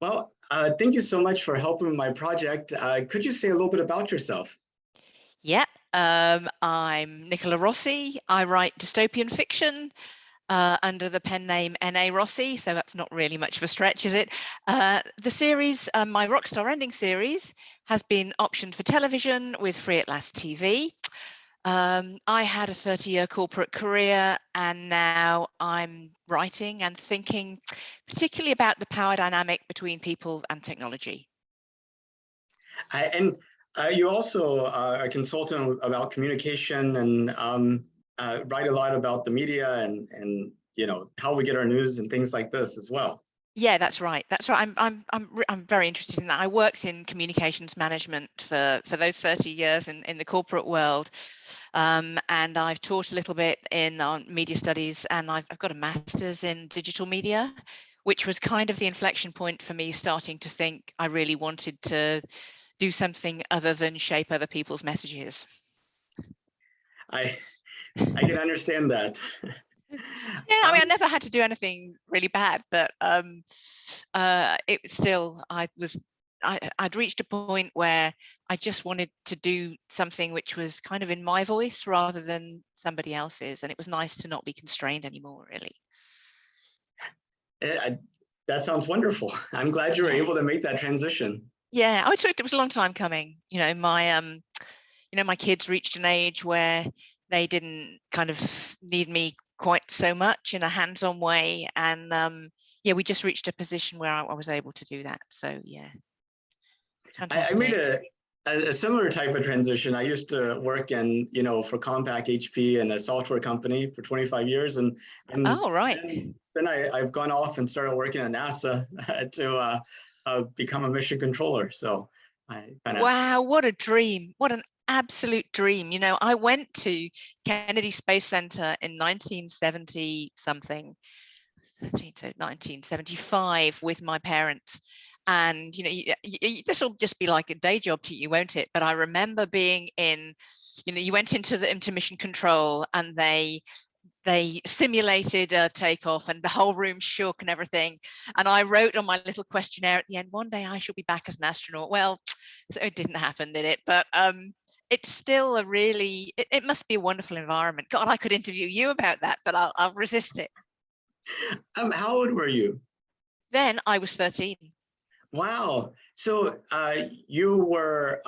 Well, thank you so much for helping with my project. Could you say a little bit about yourself? Yeah, I'm Nicola Rossi. I write dystopian fiction under the pen name N.A. Rossi, so that's not really much of a stretch, is it? The series, my Rockstar Ending series, has been optioned for television with Free at Last TV. I had a 30-year corporate career, and now I'm writing and thinking particularly about the power dynamic between people and technology. And you also are a consultant about communication and write a lot about the media and how we get our news and things like this as well. Yeah, that's right. That's right. I'm very interested in that. I worked in communications management for those 30 years in the corporate world, and I've taught a little bit in on media studies, and I've got a master's in digital media, which was kind of the inflection point for me starting to think I really wanted to do something other than shape other people's messages. I I can understand that. Yeah, I Um, mean, I never had to do anything really bad, but it was still, I'd reached a point where I just wanted to do something which was kind of in my voice rather than somebody else's, and it was nice to not be constrained anymore, really. I, that sounds wonderful. I'm glad you were Yeah, able to make that transition. yeah. It was a long time coming. My kids reached an age where they didn't kind of need me quite so much in a hands-on way, and yeah, we just reached a position where I was able to do that. So yeah, I made fantastic. a similar type of transition. I used to work for Compaq HP and a software company for 25 years. And Oh, right. then I've gone off and started working at NASA to become a mission controller. So I kind of, Wow, what a dream. What an absolute dream. I went to Kennedy Space Center in 1970 something, 1975 with my parents. And this will just be like a day job to you, won't it? But I remember being you went into mission control, and they simulated a takeoff, and the whole room shook and everything. And I wrote on my little questionnaire at the end, one day I shall be back as an astronaut. Well, so it didn't happen, did it? But it's still it must be a wonderful environment. God, I could interview you about that, but I'll resist it. how old were you? Then I was 13. Wow. So you were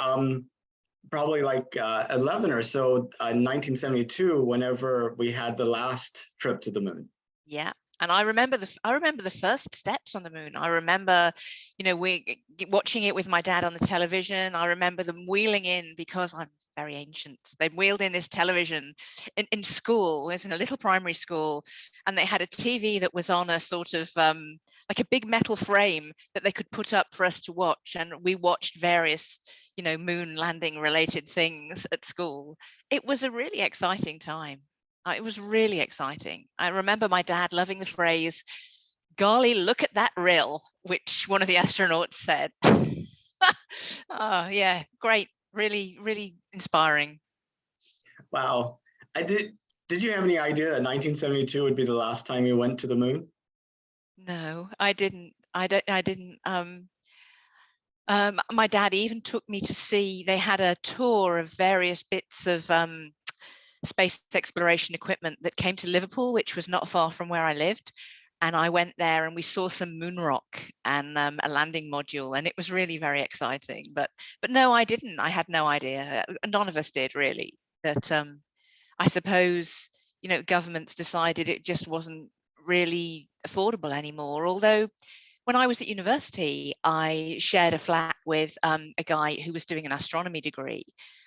probably like 11 or so in 1972, whenever we had the last trip to the moon. Yeah. And I remember the first steps on the moon. I remember, we watching it with my dad on the television. I remember them wheeling in, because I'm very ancient. They wheeled in this television in school. I was in a little primary school, and they had a TV that was on a sort of like a big metal frame that they could put up for us to watch. And we watched various, moon landing related things at school. It was a really exciting time. It was really exciting. I remember my dad loving the phrase, "Golly, look at that rill," which one of the astronauts said. Oh, yeah, great. Really, really inspiring. Wow. I did. Did you have any idea that 1972 would be the last time you went to the moon? No, I didn't. I didn't. My dad even took me to see, they had a tour of various bits of space exploration equipment that came to Liverpool, which was not far from where I lived. And I went there, and we saw some moon rock and a landing module, and it was really very exciting. But no, I didn't. I had no idea. None of us did, really. That I suppose governments decided it just wasn't really affordable anymore. Although when I was at university, I shared a flat with a guy who was doing an astronomy degree.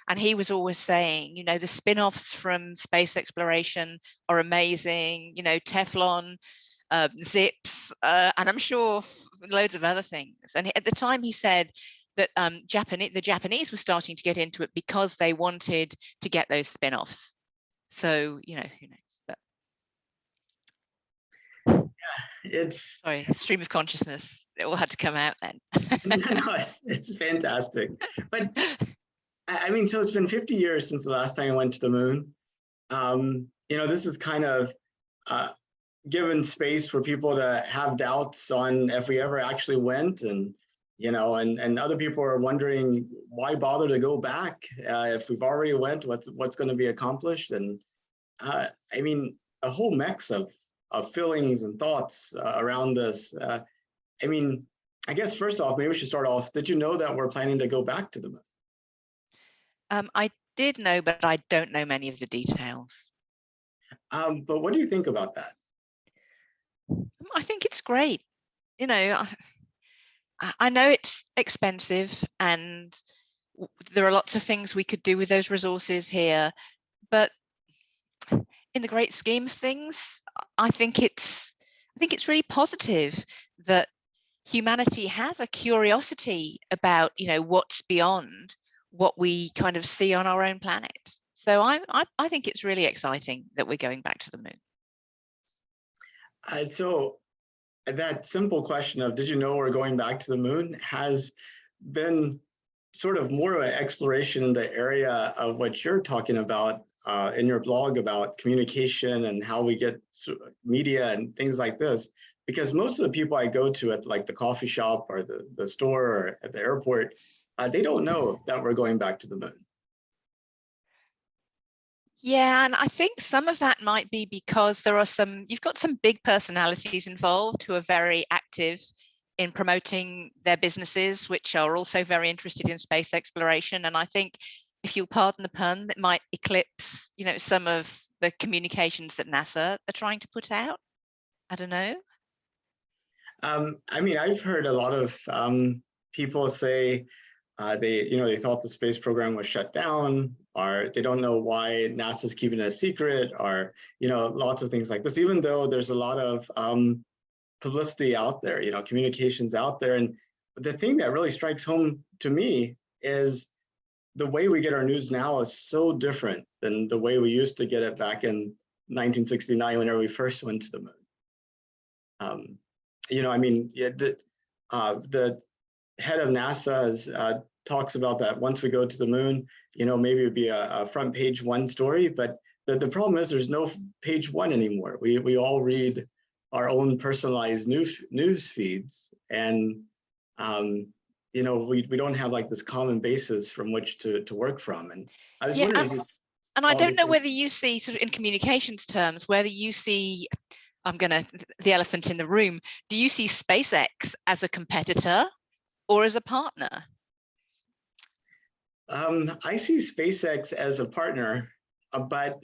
And he was always saying, the spin offs from space exploration are amazing, Teflon, zips, and I'm sure loads of other things. And at the time, he said that the Japanese were starting to get into it because they wanted to get those spin offs. So, who knows? But It's sorry, stream of consciousness. It all had to come out then. no, it's fantastic. But I mean, so it's been 50 years since the last time I went to the moon. This is kind of uh, given space for people to have doubts on if we ever actually went, and and other people are wondering why bother to go back if we've already went. What's going to be accomplished? And I mean, a whole mix of feelings and thoughts around this. I mean, I guess first off, maybe we should start off. Did you know that we're planning to go back to the moon? I did know, but I don't know many of the details. But what do you think about that? I think it's great. You know, I know it's expensive and there are lots of things we could do with those resources here, but in the great scheme of things, I think it's really positive that humanity has a curiosity about, what's beyond what we kind of see on our own planet. So I think it's really exciting that we're going back to the moon. So that simple question of did you know we're going back to the moon has been sort of more of an exploration in the area of what you're talking about in your blog about communication and how we get media and things like this. Because most of the people I go to at like the coffee shop or the store or at the airport, they don't know that we're going back to the moon. Yeah, and I think some of that might be because you've got some big personalities involved who are very active in promoting their businesses, which are also very interested in space exploration. And I think, if you'll pardon the pun, that might eclipse, some of the communications that NASA are trying to put out. I don't know. I mean, I've heard a lot of people say they thought the space program was shut down, or they don't know why NASA's keeping it a secret, or lots of things like this. Even though there's a lot of publicity out there, communications out there, and the thing that really strikes home to me is the way we get our news now is so different than the way we used to get it back in 1969 whenever we first went to the moon. I mean, the head of NASA talks about that once we go to the moon, maybe it'd be a front page one story, but the problem is there's no page one anymore. We all read our own personalized news feeds, and we don't have like this common basis from which to work from. And I was wondering. And I don't know whether you see, sort of in communications terms, whether you see, the elephant in the room, do you see SpaceX as a competitor or as a partner? I see SpaceX as a partner, but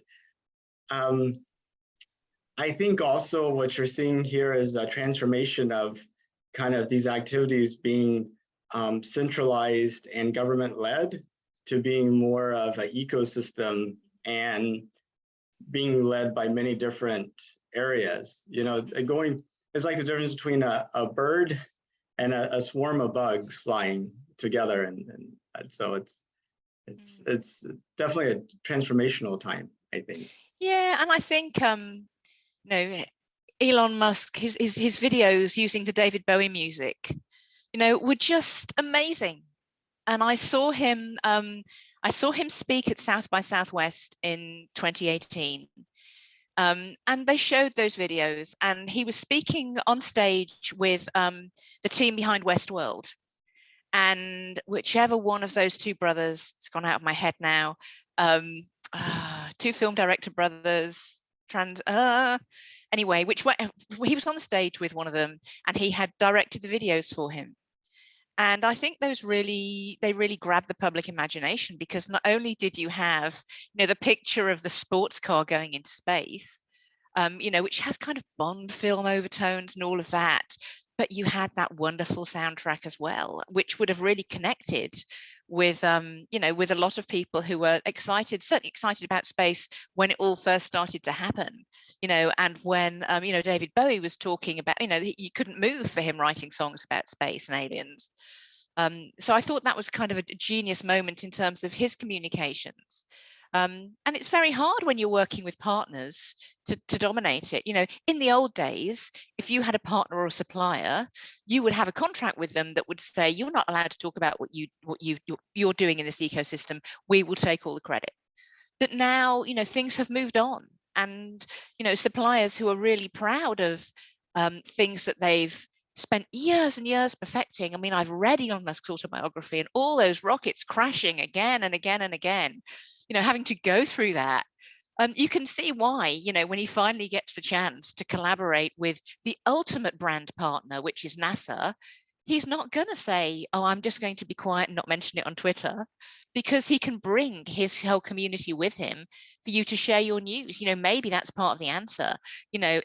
I think also what you're seeing here is a transformation of kind of these activities being centralized and government-led to being more of an ecosystem and being led by many different areas. It's like the difference between a bird and a swarm of bugs flying together, and so it's definitely a transformational time, I think. Yeah, and I think Elon Musk, his videos using the David Bowie music, were just amazing. And I saw him speak at South by Southwest in 2018. And they showed those videos, and he was speaking on stage with the team behind Westworld. And whichever one of those two brothers, it's gone out of my head now, two film director brothers, anyway, he was on the stage with one of them, and he had directed the videos for him. And I think they really grabbed the public imagination, because not only did you have, the picture of the sports car going into space, which has kind of Bond film overtones and all of that, but you had that wonderful soundtrack as well, which would have really connected with, with a lot of people who were certainly excited about space when it all first started to happen, and when, David Bowie was talking about, you couldn't move for him writing songs about space and aliens. So I thought that was kind of a genius moment in terms of his communications. And it's very hard when you're working with partners to dominate it. In the old days, if you had a partner or a supplier, you would have a contract with them that would say, you're not allowed to talk about what you're doing in this ecosystem. We will take all the credit. But now, things have moved on. and suppliers who are really proud of things that they've spent years and years perfecting. I mean, I've read Elon Musk's autobiography, and all those rockets crashing again and again and again, having to go through that. You can see why, when he finally gets the chance to collaborate with the ultimate brand partner, which is NASA, he's not going to say, oh, I'm just going to be quiet and not mention it on Twitter, because he can bring his whole community with him for you to share your news. Maybe that's part of the answer,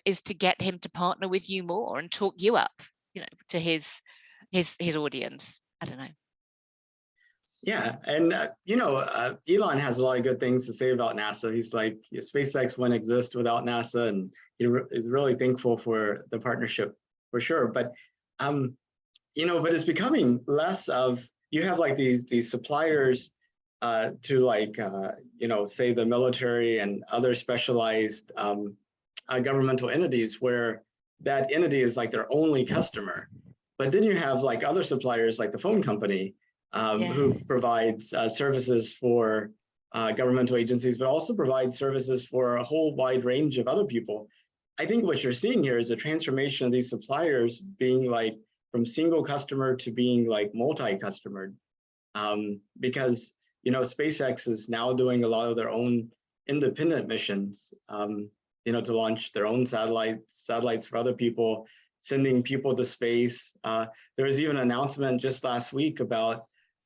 is to get him to partner with you more and talk you up, to his audience. I don't know. Yeah, and Elon has a lot of good things to say about NASA. He's like, SpaceX wouldn't exist without NASA, and he's really thankful for the partnership for sure. But but it's becoming less of, you have like these suppliers to like say the military and other specialized governmental entities, where that entity is like their only customer. But then you have like other suppliers like the phone company, who provides services for governmental agencies, but also provides services for a whole wide range of other people. I think what you're seeing here is a transformation of these suppliers being like from single customer to being like multi-customer, because SpaceX is now doing a lot of their own independent missions, to launch their own satellites for other people, sending people to space. There was even an announcement just last week about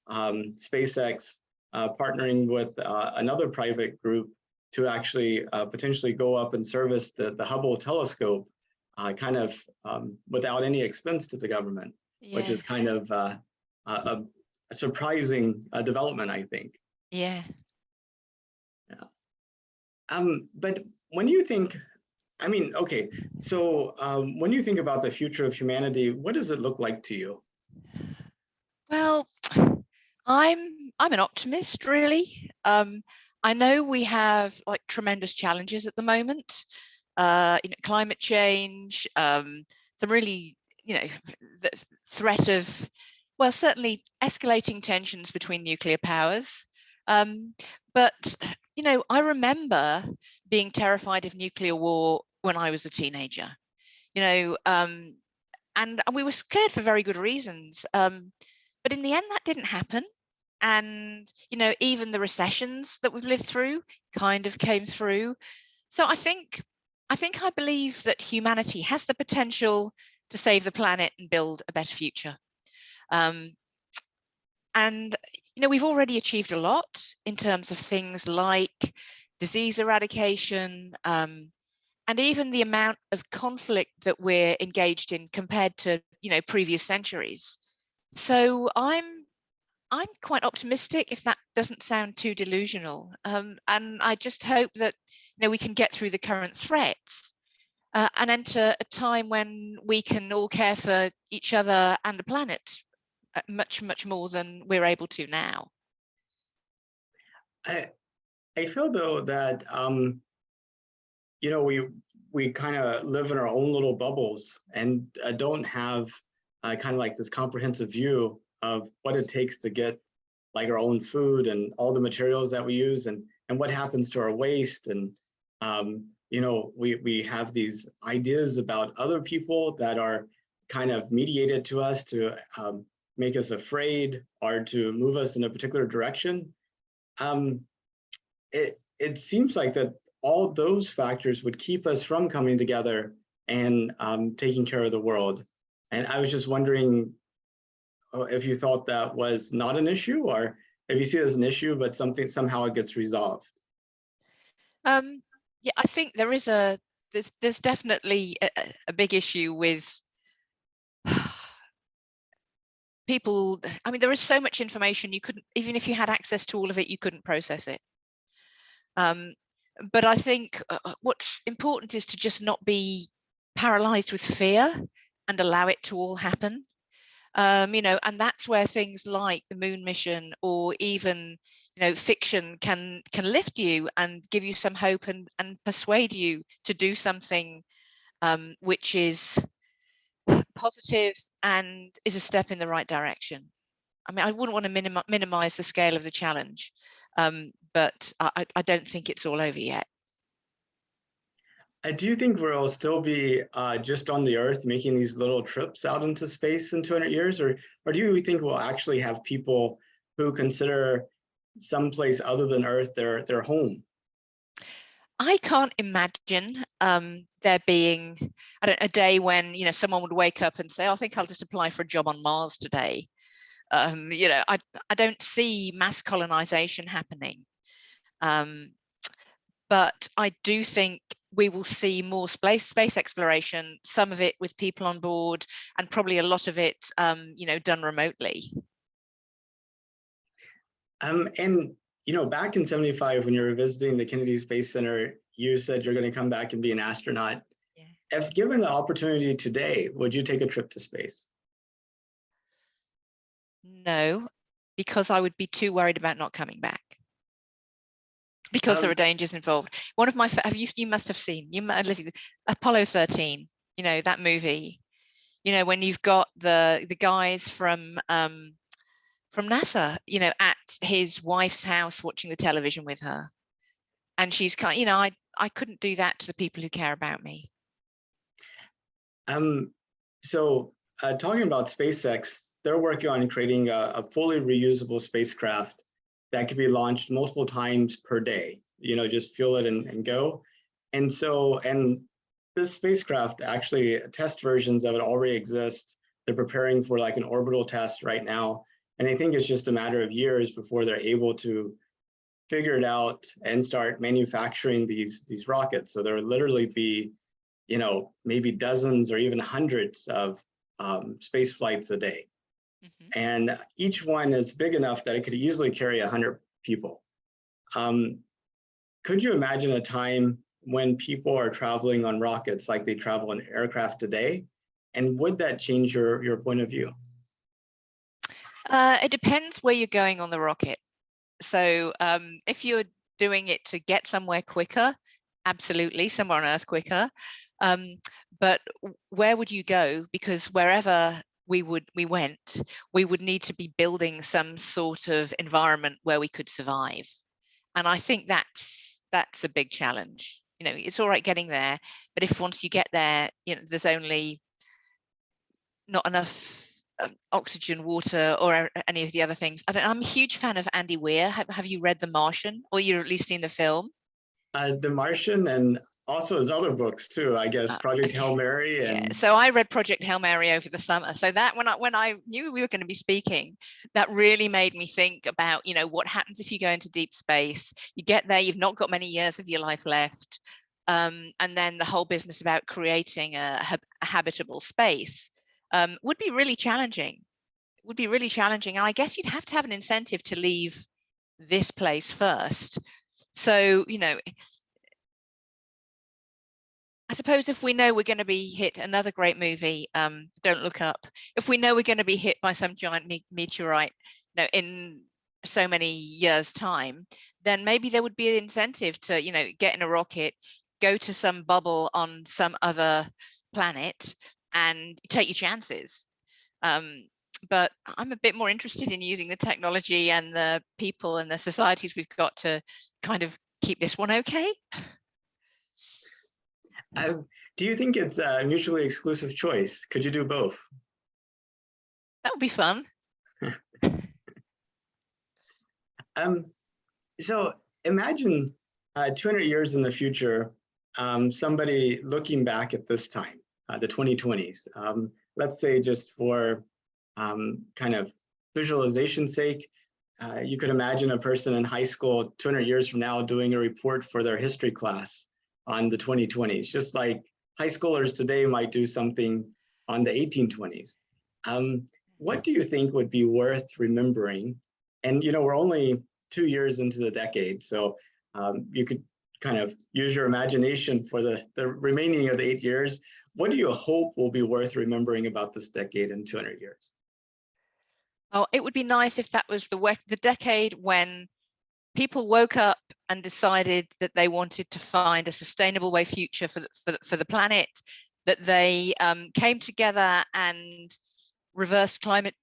SpaceX partnering with another private group to actually potentially go up and service the Hubble telescope, kind of without any expense to the government, which is kind of a surprising development, I think. Yeah. But when you think, okay, so when you think about the future of humanity, what does it look like to you? Well, I'm an optimist, really. I know we have like tremendous challenges at the moment. Climate change, some really, the threat of, well, certainly escalating tensions between nuclear powers. But I remember being terrified of nuclear war when I was a teenager. And we were scared for very good reasons. But in the end, that didn't happen. And even the recessions that we've lived through kind of came through. So I believe that humanity has the potential to save the planet and build a better future. And we've already achieved a lot in terms of things like disease eradication, and even the amount of conflict that we're engaged in compared to previous centuries. So I'm quite optimistic, if that doesn't sound too delusional, and I just hope that we can get through the current threats and enter a time when we can all care for each other and the planet much more than we're able to now. I feel though that we kind of live in our own little bubbles and don't have kind of like this comprehensive view of what it takes to get like our own food and all the materials that we use, and what happens to our waste. And we have these ideas about other people that are kind of mediated to us to make us afraid or to move us in a particular direction. It seems like that all those factors would keep us from coming together and taking care of the world. And I was just wondering if you thought that was not an issue, or if you see it as an issue, but somehow it gets resolved. Yeah, I think there's definitely a big issue with people. I mean, there is so much information, you couldn't, even if you had access to all of it, you couldn't process it. But I think what's important is to just not be paralyzed with fear and allow it to all happen. And that's where things like the moon mission, or even fiction can lift you and give you some hope and persuade you to do something which is positive and is a step in the right direction. I mean, I wouldn't want to minimize the scale of the challenge, but I don't think it's all over yet. Do you think we'll still be just on the Earth making these little trips out into space in 200 years, or do you think we'll actually have people who consider someplace other than Earth their home? I can't imagine there being a day when someone would wake up and say, "Oh, I think I'll just apply for a job on Mars today." I don't see mass colonization happening, but I do think we will see more space exploration. Some of it with people on board, and probably a lot of it, done remotely. And back in '75, when you were visiting the Kennedy Space Center, you said you're going to come back and be an astronaut. Yeah. If given the opportunity today, would you take a trip to space? No, because I would be too worried about not coming back, because there Um, are dangers involved. One of my you must have seen Apollo 13. That movie. When you've got the guys from NASA, at his wife's house watching the television with her, and she's I couldn't do that to the people who care about me. um, so talking about SpaceX, they're working on creating a fully reusable spacecraft that could be launched multiple times per day. Just fuel it and go. And this spacecraft, actually, test versions of it already exist. They're preparing for like an orbital test right now, and I think it's just a matter of years before they're able to figure it out and start manufacturing these rockets. So there will literally be, maybe dozens or even hundreds of space flights a day. Mm-hmm. And each one is big enough that it could easily carry 100 people. Um, could you imagine a time when people are traveling on rockets like they travel in aircraft today? And would that change your point of view? It depends where you're going on the rocket. So if you're doing it to get somewhere quicker, absolutely, somewhere on Earth quicker. But where would you go? Because wherever we went, we would need to be building some sort of environment where we could survive. And I think that's a big challenge. It's all right getting there, but if once you get there, there's only not enough oxygen, water, or any of the other things. I'm a huge fan of Andy Weir. Have you read The Martian, or you've at least seen the film? The Martian, and also his other books too, I guess, Project Okay. Hail Mary Yeah. and So I read Project Hail Mary over the summer. So that when I knew we were going to be speaking, that really made me think about, what happens if you go into deep space. You get there, you've not got many years of your life left. And then the whole business about creating a habitable space would be really challenging. And I guess you'd have to have an incentive to leave this place first. So, I suppose if we know we're going to be hit, another great movie, Don't Look Up, if we know we're going to be hit by some giant meteorite, in so many years' time, then maybe there would be an incentive to, get in a rocket, go to some bubble on some other planet, and take your chances. But I'm a bit more interested in using the technology and the people and the societies we've got to kind of keep this one okay. do you think it's a mutually exclusive choice? Could you do both? That would be fun. Um, so imagine 200 years in the future, somebody looking back at this time, the 2020s. Let's say just for kind of visualization sake, you could imagine a person in high school 200 years from now doing a report for their history class on the 2020s, just like high schoolers today might do something on the 1820s. What do you think would be worth remembering? And we're only 2 years into the decade, so you could kind of use your imagination for the remaining of the 8 years. What do you hope will be worth remembering about this decade in 200 years? Oh, it would be nice if that was the decade when people woke up and decided that they wanted to find a sustainable way future for the planet, that they came together and reversed climate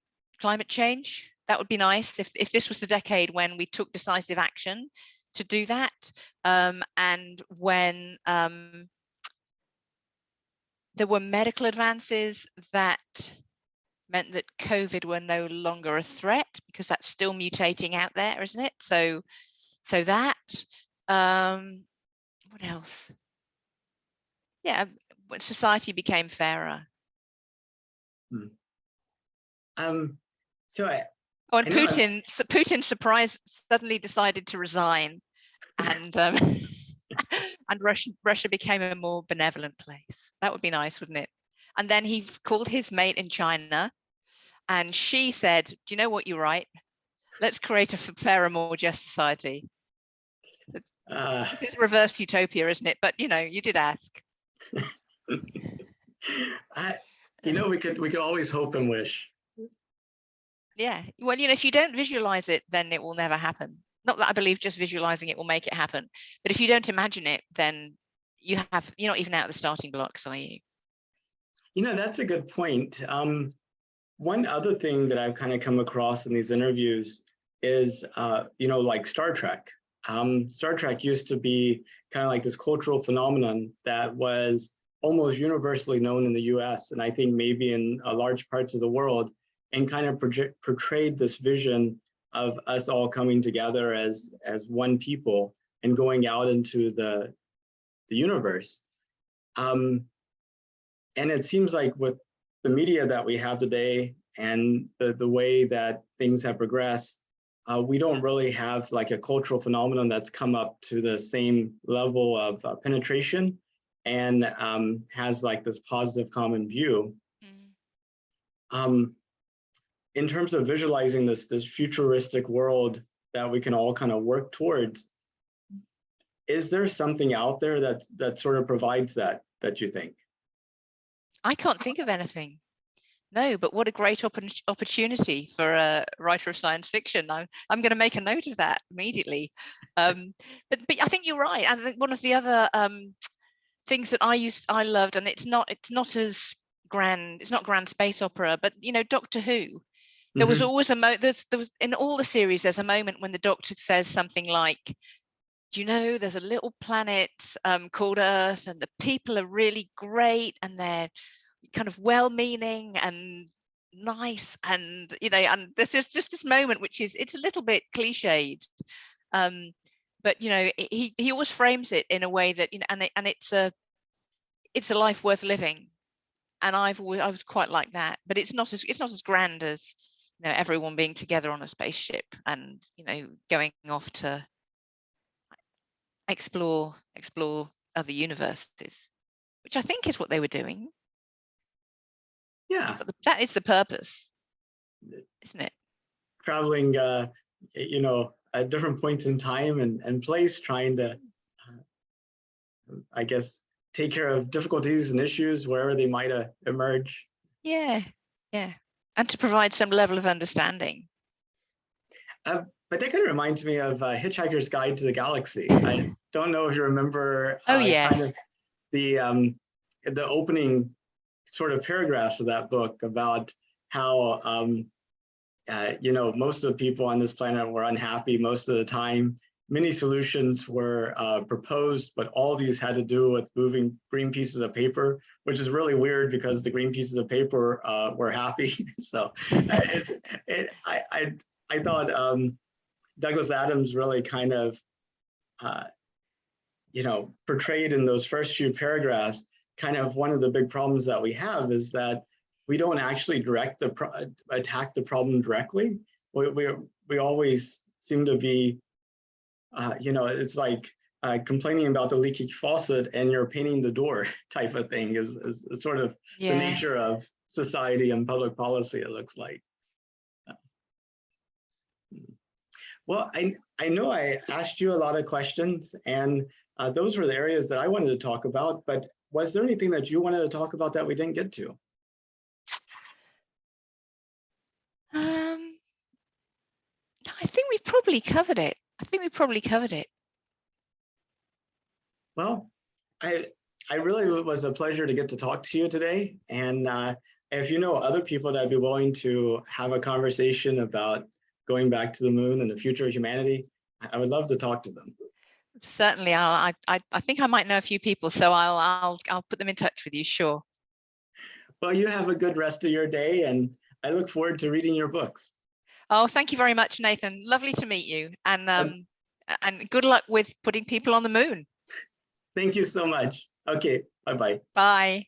change. That would be nice if this was the decade when we took decisive action to do that, and when there were medical advances that meant that COVID were no longer a threat, because that's still mutating out there, isn't it? So that, what else? Yeah, when society became fairer. So Oh, and I know Putin suddenly decided to resign, and and Russia became a more benevolent place. That would be nice, wouldn't it? And then he called his mate in China, and she said, "Do you know what? You're right. Let's create a fairer, more just society." It's reverse utopia, isn't it? But you did ask. we could always hope and wish. Yeah. Well, if you don't visualize it, then it will never happen. Not that I believe just visualizing it will make it happen, but if you don't imagine it, then you're not even out of the starting blocks, are you? That's a good point. One other thing that I've kind of come across in these interviews is, like Star Trek. Star Trek used to be kind of like this cultural phenomenon that was almost universally known in the US, and I think maybe in large parts of the world, and kind of portrayed this vision of us all coming together as one people and going out into the universe. And it seems like with the media that we have today and the way that things have progressed, we don't really have like a cultural phenomenon that's come up to the same level of penetration and has like this positive common view. In terms of visualizing this futuristic world that we can all kind of work towards, is there something out there that sort of provides that you think? I can't think of anything. No, but what a great opportunity for a writer of science fiction. I'm going to make a note of that immediately. But I think you're right. And I think one of the other things that I loved, and it's not as grand, it's not grand space opera, but Doctor Who. There was always there was in all the series, there's a moment when the Doctor says something like, do you know, there's a little planet called Earth, and the people are really great, and they're kind of well-meaning and nice, and and there's just this moment which is, it's a little bit cliched, but he always frames it in a way that and it's a life worth living, and I was quite like that. But it's not as grand as everyone being together on a spaceship and going off to explore other universes, which I think is what they were doing. Yeah, that is the purpose, isn't it? Traveling, at different points in time and place, trying to, I guess, take care of difficulties and issues wherever they might emerge. Yeah, and to provide some level of understanding. But that kind of reminds me of Hitchhiker's Guide to the Galaxy. I don't know if you remember. Oh yeah. Kind of the opening sort of paragraphs of that book about how most of the people on this planet were unhappy most of the time. Many solutions were proposed, but all these had to do with moving green pieces of paper, which is really weird because the green pieces of paper were happy. So I thought Douglas Adams really kind of, portrayed in those first few paragraphs, kind of one of the big problems that we have is that we don't actually attack the problem directly. We always seem to be, it's like complaining about the leaky faucet and you're painting the door type of thing is sort of the nature of society and public policy, it looks like. Well, I know I asked you a lot of questions, and those were the areas that I wanted to talk about, but was there anything that you wanted to talk about that we didn't get to? I think we've probably covered it. Well, I really was a pleasure to get to talk to you today. And if you know other people that'd be willing to have a conversation about going back to the moon and the future of humanity, I would love to talk to them. Certainly, I think I might know a few people, so I'll put them in touch with you. Sure. Well, you have a good rest of your day, and I look forward to reading your books. Oh, thank you very much, Nathan. Lovely to meet you, Uh, and good luck with putting people on the moon. Thank you so much. Okay, bye-bye. Bye.